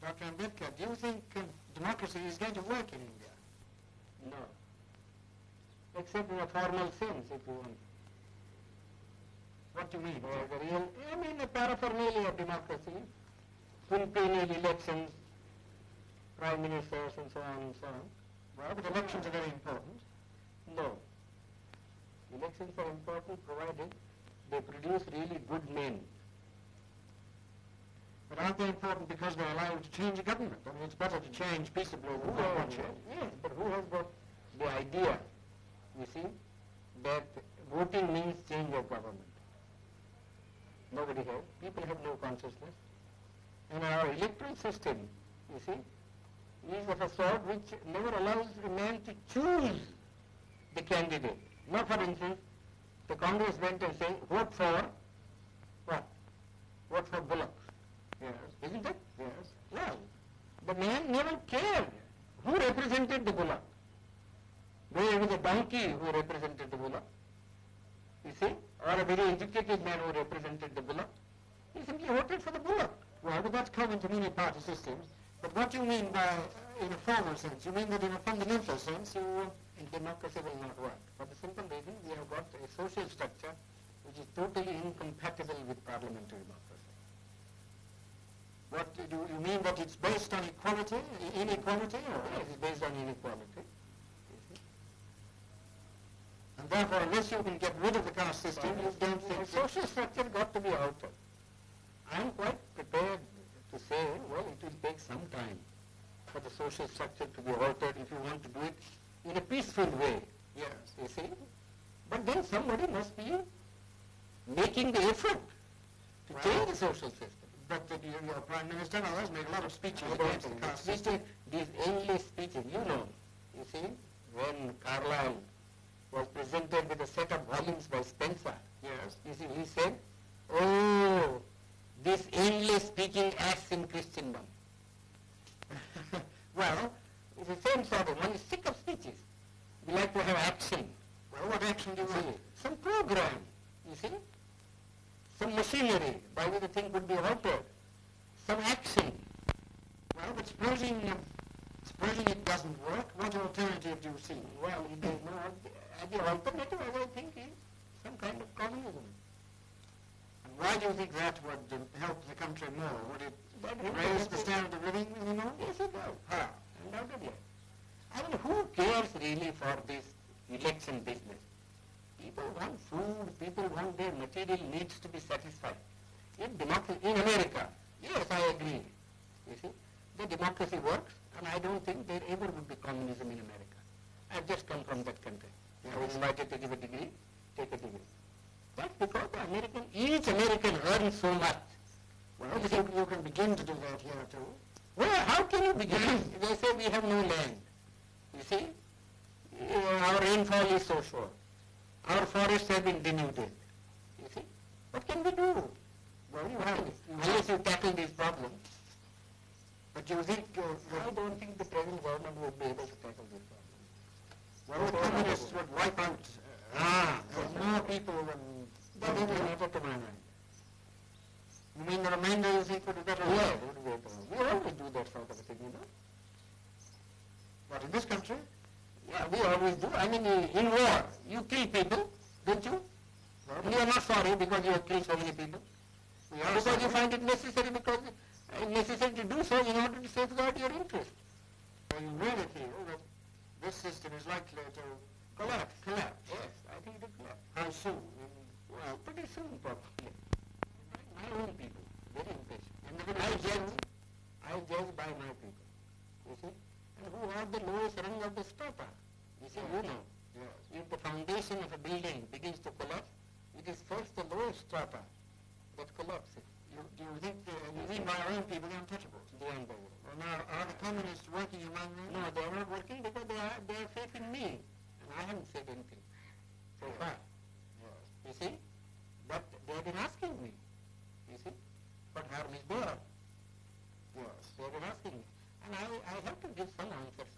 Dr. Ambedkar, do you think democracy is going to work in India? No. Except in a formal sense, if you want. What do you mean? The real, I mean, a paraphernalia of democracy, quinquennial elections, prime ministers, and so on and so on. Well, but elections are very important. No. Elections are important provided they produce really good men. But aren't they important because they allow you to change a government? I mean, it's better to change peaceably than not one change. Yes, but who has got the idea, you see, that voting means change of government? Nobody has. People have no consciousness. And our electoral system, you see, is of a sort which never allows a man to choose the candidate. Now, for instance, the Congress went and said, vote for what? Vote for Bullock. Yes. Isn't it? Yes. Well, the man never cared who represented the Bullock. Whether it was a donkey who represented the Bullock, you see, or a very educated man who represented the Bullock. He simply voted for the Bullock. Well, but that's common to many party systems. But what do you mean by, in a formal sense? You mean that in a fundamental sense, democracy will not work. For the simple reason, we have got a social structure which is totally incompatible with parliamentary democracy. What do you mean, that it's based on equality, inequality, or It is based on inequality. and therefore, unless you can get rid of the caste system, you don't think The social structure got to be altered. I am quite prepared to say, well, it will take some time for the social structure to be altered if you want to do it in a peaceful way. Yes. You see? But then somebody must be making the effort to change the social system. But your Prime Minister and others make a lot of speeches I against don't the know. caste system. These endless speeches, you know, you see, when Carlyle was presented with a set of volumes by Spencer, Yes. you see, he said, oh, this endless speaking acts in Christendom. Well, It's the same sort of, one is sick of speeches. We like to have action. well, what action do you You want? see, some program, you see, some machinery by which the thing could be altered, some action. Well, but supposing it doesn't work, what alternative do you see? Well, it is not, the alternative, as I think, is some kind of communism. And why do you think that would help the country more? Would it That raise the standard of living anymore? Yes, it does. How? Undoubtedly. I mean, who cares really for this election business? People want food, people want their material needs to be satisfied. In democracy, in America, yes, I agree. You see, the democracy works, and I don't think there ever would be communism in America. I've just come from that country. I was invited to give a degree, take a degree. That's because each American earns so much. Well, you can begin to do that here too. Well, how can you begin? They say we have no land. You see, our rainfall is so short. Our forests have been denuded. You see, what can we do? Well, you have. Unless you tackle these problems. But do you think I don't think the present government would be able to tackle this problem. the communists would wipe out more people than That doesn't matter to my mind. You mean the remainder you think would be better? Yeah, it would be better. We always do that sort of a thing, you know. But in this country? Yeah, we always do. I mean, in war, you kill people, don't you? And you are not sorry because you have killed so many people. We are Because sorry. you find it necessary because necessary to do so in order to safeguard your interest. So you really feel that this system is likely to collapse? Yes, I think it will collapse. How soon? Well, pretty soon probably. My own people, very impatient. And I judge by my people, you see. And who are the lowest rung of the strata? You see, you know. Yes. If the foundation of a building begins to collapse, it is first the lowest strata that collapses. Do you think, you mean by our own people, the untouchables? The unbelievable. Well, now, are the communists working among them? No, they are not working because they have faith in me. And I haven't said anything so far. Yes. You see? But they have been asking me. You see? What harm is there? Yes. They have been asking me. And I have to give some answers